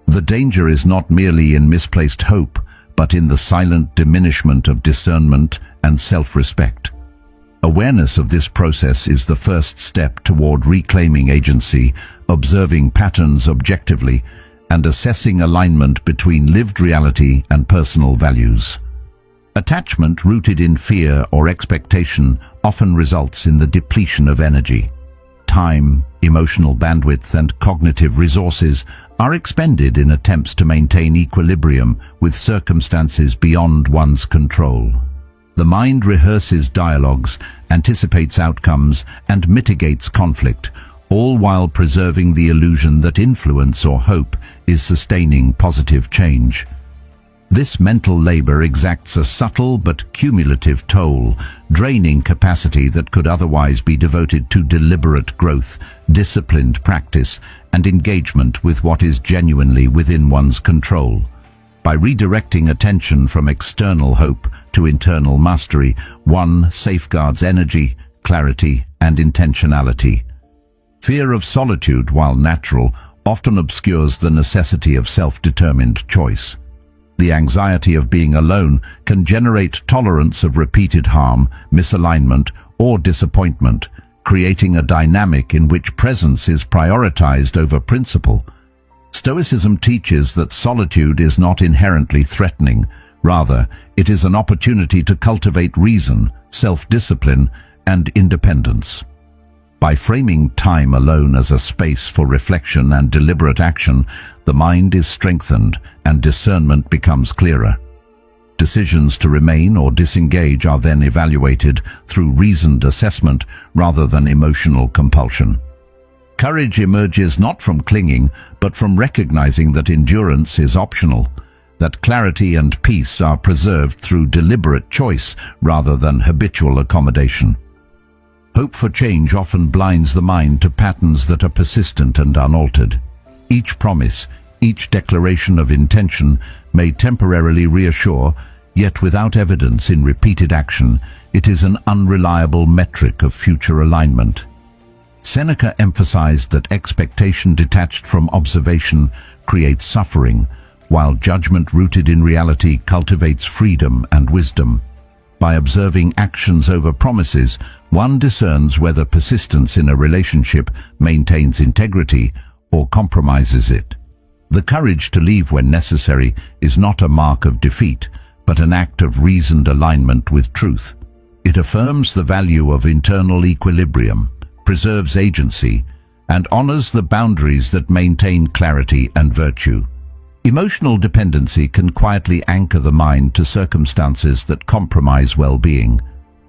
The danger is not merely in misplaced hope, but in the silent diminishment of discernment and self-respect. Awareness of this process is the first step toward reclaiming agency, observing patterns objectively, and assessing alignment between lived reality and personal values. Attachment rooted in fear or expectation often results in the depletion of energy. Time, emotional bandwidth, and cognitive resources are expended in attempts to maintain equilibrium with circumstances beyond one's control. The mind rehearses dialogues, anticipates outcomes, and mitigates conflict, all while preserving the illusion that influence or hope is sustaining positive change. This mental labor exacts a subtle but cumulative toll, draining capacity that could otherwise be devoted to deliberate growth, disciplined practice, and engagement with what is genuinely within one's control. By redirecting attention from external hope to internal mastery, one safeguards energy, clarity, and intentionality. Fear of solitude, while natural, often obscures the necessity of self-determined choice. The anxiety of being alone can generate tolerance of repeated harm, misalignment, or disappointment, creating a dynamic in which presence is prioritized over principle. Stoicism teaches that solitude is not inherently threatening. Rather, it is an opportunity to cultivate reason, self-discipline, and independence. By framing time alone as a space for reflection and deliberate action, the mind is strengthened and discernment becomes clearer. Decisions to remain or disengage are then evaluated through reasoned assessment rather than emotional compulsion. Courage emerges not from clinging, but from recognizing that endurance is optional, that clarity and peace are preserved through deliberate choice rather than habitual accommodation. Hope for change often blinds the mind to patterns that are persistent and unaltered. Each promise, each declaration of intention may temporarily reassure, yet without evidence in repeated action, it is an unreliable metric of future alignment. Seneca emphasized that expectation detached from observation creates suffering, while judgment rooted in reality cultivates freedom and wisdom. By observing actions over promises, one discerns whether persistence in a relationship maintains integrity or compromises it. The courage to leave when necessary is not a mark of defeat, but an act of reasoned alignment with truth. It affirms the value of internal equilibrium, preserves agency, and honors the boundaries that maintain clarity and virtue. Emotional dependency can quietly anchor the mind to circumstances that compromise well-being.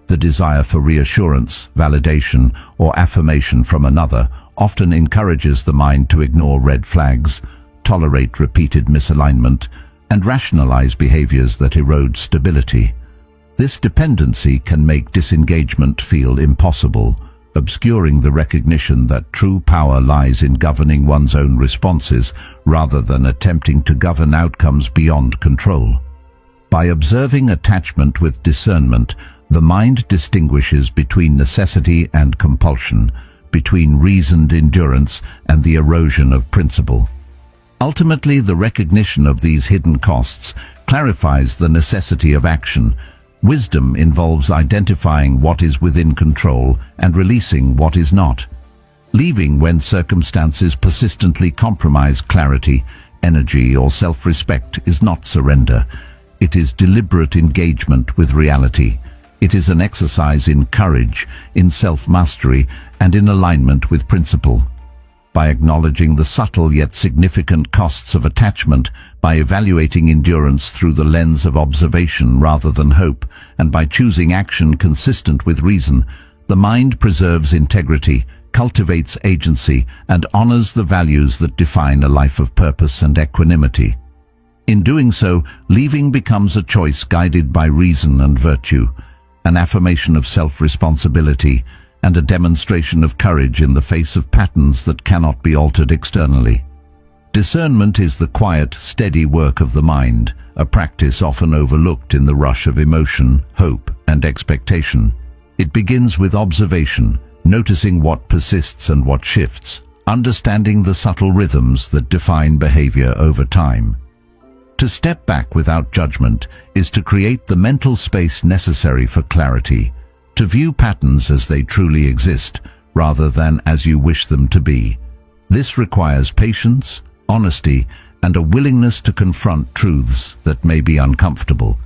The desire for reassurance, validation, or affirmation from another often encourages the mind to ignore red flags, tolerate repeated misalignment, and rationalize behaviors that erode stability. This dependency can make disengagement feel impossible, obscuring the recognition that true power lies in governing one's own responses rather than attempting to govern outcomes beyond control. By observing attachment with discernment, the mind distinguishes between necessity and compulsion, between reasoned endurance and the erosion of principle. Ultimately, the recognition of these hidden costs clarifies the necessity of action. Wisdom involves identifying what is within control and releasing what is not. Leaving when circumstances persistently compromise clarity, energy, or self-respect is not surrender. It is deliberate engagement with reality. It is an exercise in courage, in self-mastery, and in alignment with principle. by acknowledging the subtle yet significant costs of attachment, by evaluating endurance through the lens of observation rather than hope, and by choosing action consistent with reason, the mind preserves integrity, cultivates agency, and honors the values that define a life of purpose and equanimity. In doing so, leaving becomes a choice guided by reason and virtue, an affirmation of self-responsibility, and a demonstration of courage in the face of patterns that cannot be altered externally. Discernment is the quiet, steady work of the mind, a practice often overlooked in the rush of emotion, hope, and expectation. It begins with observation, noticing what persists and what shifts, understanding the subtle rhythms that define behavior over time. To step back without judgment is to create the mental space necessary for clarity, to view patterns as they truly exist, rather than as you wish them to be. This requires patience, honesty, and a willingness to confront truths that may be uncomfortable.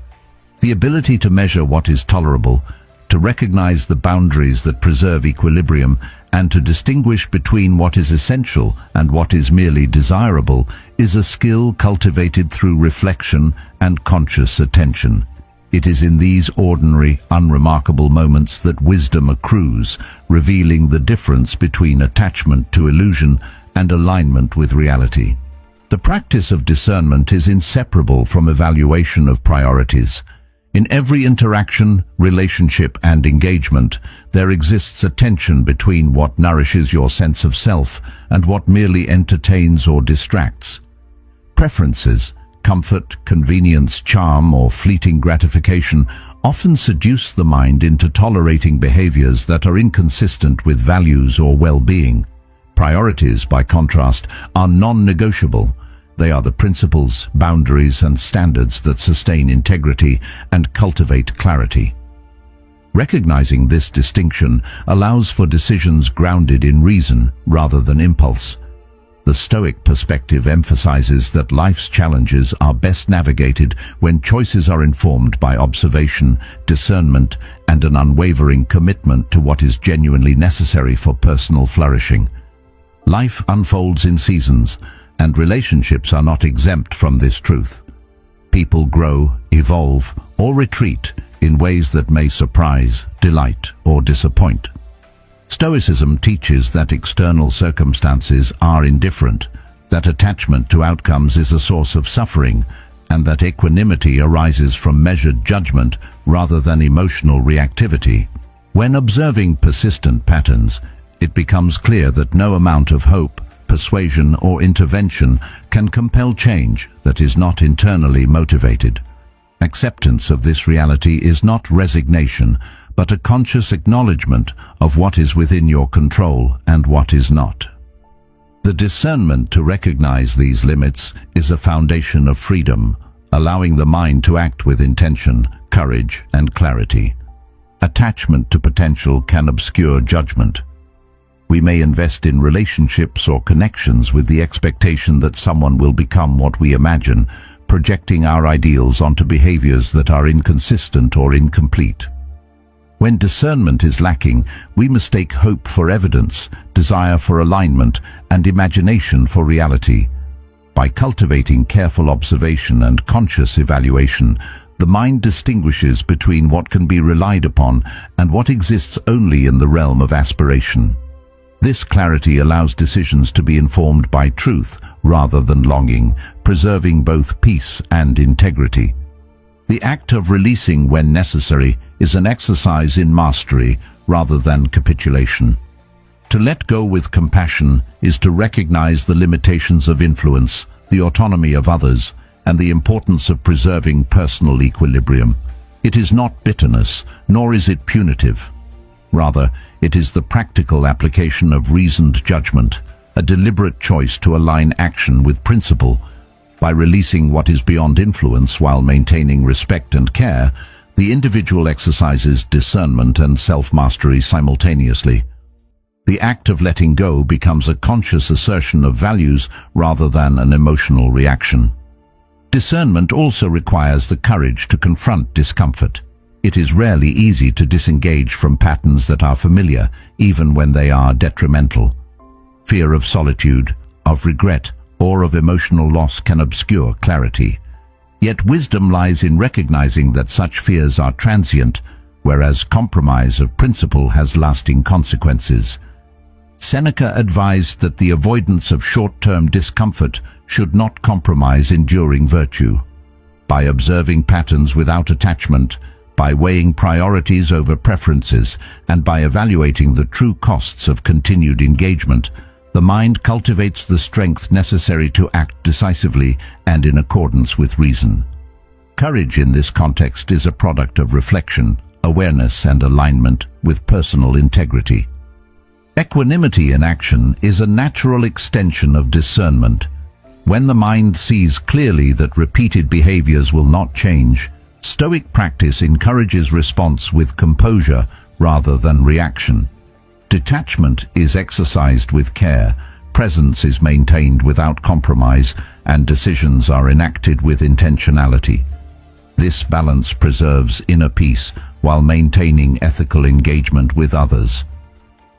The ability to measure what is tolerable, to recognize the boundaries that preserve equilibrium, and to distinguish between what is essential and what is merely desirable is a skill cultivated through reflection and conscious attention. It is in these ordinary, unremarkable moments that wisdom accrues, revealing the difference between attachment to illusion and alignment with reality. The practice of discernment is inseparable from evaluation of priorities. In every interaction, relationship, and engagement, there exists a tension between what nourishes your sense of self and what merely entertains or distracts. Preferences, comfort, convenience, charm, or fleeting gratification often seduce the mind into tolerating behaviors that are inconsistent with values or well-being. Priorities, by contrast, are non-negotiable. They are the principles, boundaries, and standards that sustain integrity and cultivate clarity. Recognizing this distinction allows for decisions grounded in reason rather than impulse. The Stoic perspective emphasizes that life's challenges are best navigated when choices are informed by observation, discernment, and an unwavering commitment to what is genuinely necessary for personal flourishing. Life unfolds in seasons, and relationships are not exempt from this truth. People grow, evolve, or retreat in ways that may surprise, delight, or disappoint. Stoicism teaches that external circumstances are indifferent, that attachment to outcomes is a source of suffering, and that equanimity arises from measured judgment rather than emotional reactivity. When observing persistent patterns, it becomes clear that no amount of hope, persuasion, or intervention can compel change that is not internally motivated. Acceptance of this reality is not resignation, but a conscious acknowledgement of what is within your control and what is not. The discernment to recognize these limits is a foundation of freedom, allowing the mind to act with intention, courage, and clarity. Attachment to potential can obscure judgment. We may invest in relationships or connections with the expectation that someone will become what we imagine, projecting our ideals onto behaviors that are inconsistent or incomplete. When discernment is lacking, we mistake hope for evidence, desire for alignment, and imagination for reality. By cultivating careful observation and conscious evaluation, the mind distinguishes between what can be relied upon and what exists only in the realm of aspiration. This clarity allows decisions to be informed by truth rather than longing, preserving both peace and integrity. The act of releasing when necessary is an exercise in mastery rather than capitulation. To let go with compassion is to recognize the limitations of influence, the autonomy of others, and the importance of preserving personal equilibrium. It is not bitterness, nor is it punitive. Rather, it is the practical application of reasoned judgment, a deliberate choice to align action with principle. By releasing what is beyond influence while maintaining respect and care, the individual exercises discernment and self-mastery simultaneously. The act of letting go becomes a conscious assertion of values rather than an emotional reaction. Discernment also requires the courage to confront discomfort. It is rarely easy to disengage from patterns that are familiar, even when they are detrimental. Fear of solitude, of regret, or of emotional loss can obscure clarity. Yet wisdom lies in recognizing that such fears are transient, whereas compromise of principle has lasting consequences. Seneca advised that the avoidance of short-term discomfort should not compromise enduring virtue. By observing patterns without attachment, by weighing priorities over preferences, and by evaluating the true costs of continued engagement, the mind cultivates the strength necessary to act decisively and in accordance with reason. Courage in this context is a product of reflection, awareness, and alignment with personal integrity. Equanimity in action is a natural extension of discernment. When the mind sees clearly that repeated behaviors will not change, Stoic practice encourages response with composure rather than reaction. Detachment is exercised with care, presence is maintained without compromise, and decisions are enacted with intentionality. This balance preserves inner peace while maintaining ethical engagement with others.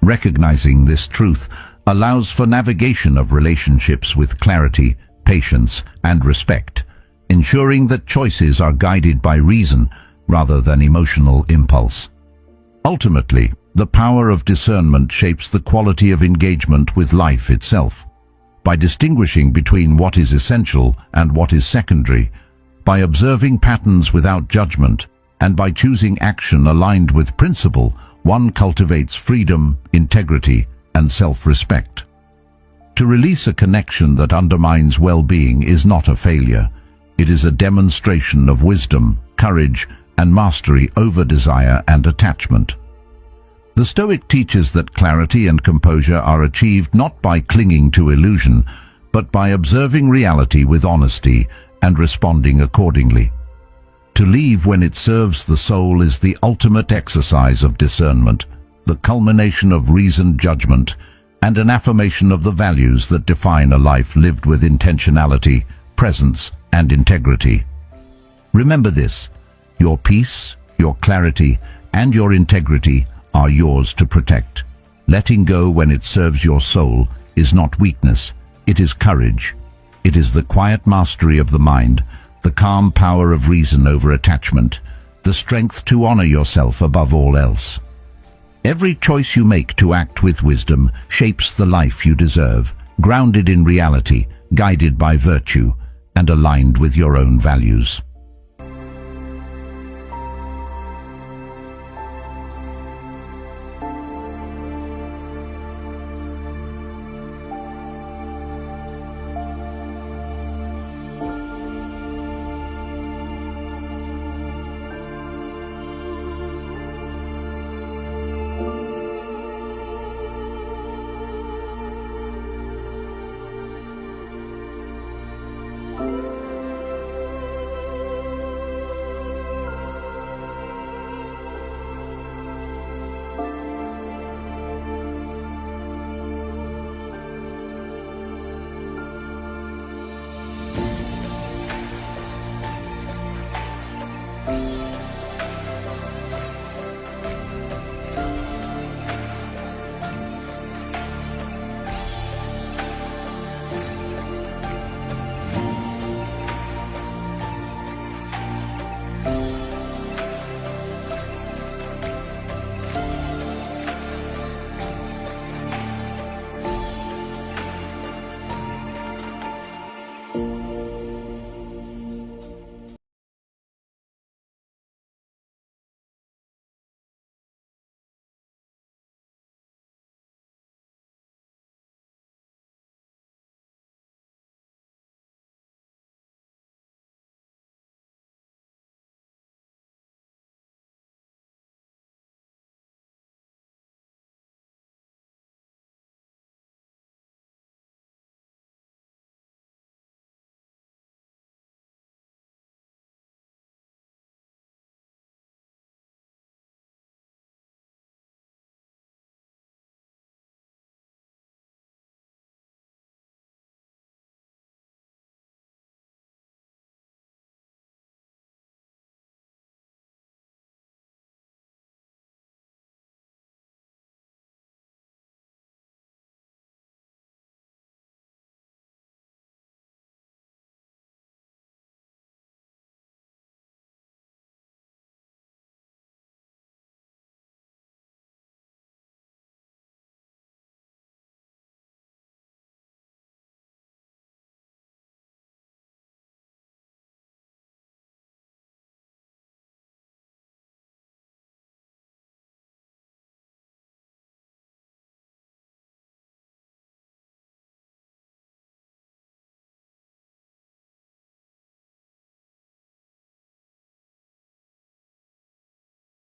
Recognizing this truth allows for navigation of relationships with clarity, patience, and respect, ensuring that choices are guided by reason rather than emotional impulse. Ultimately, the power of discernment shapes the quality of engagement with life itself. By distinguishing between what is essential and what is secondary, by observing patterns without judgment, and by choosing action aligned with principle, one cultivates freedom, integrity, and self-respect. To release a connection that undermines well-being is not a failure. It is a demonstration of wisdom, courage, and mastery over desire and attachment. The Stoic teaches that clarity and composure are achieved not by clinging to illusion, but by observing reality with honesty and responding accordingly. To leave when it serves the soul is the ultimate exercise of discernment, the culmination of reasoned judgment, and an affirmation of the values that define a life lived with intentionality, presence, and integrity. Remember this: your peace, your clarity, and your integrity are yours to protect. Letting go when it serves your soul is not weakness, it is courage. It is the quiet mastery of the mind, the calm power of reason over attachment, the strength to honor yourself above all else. Every choice you make to act with wisdom shapes the life you deserve, grounded in reality, guided by virtue, and aligned with your own values.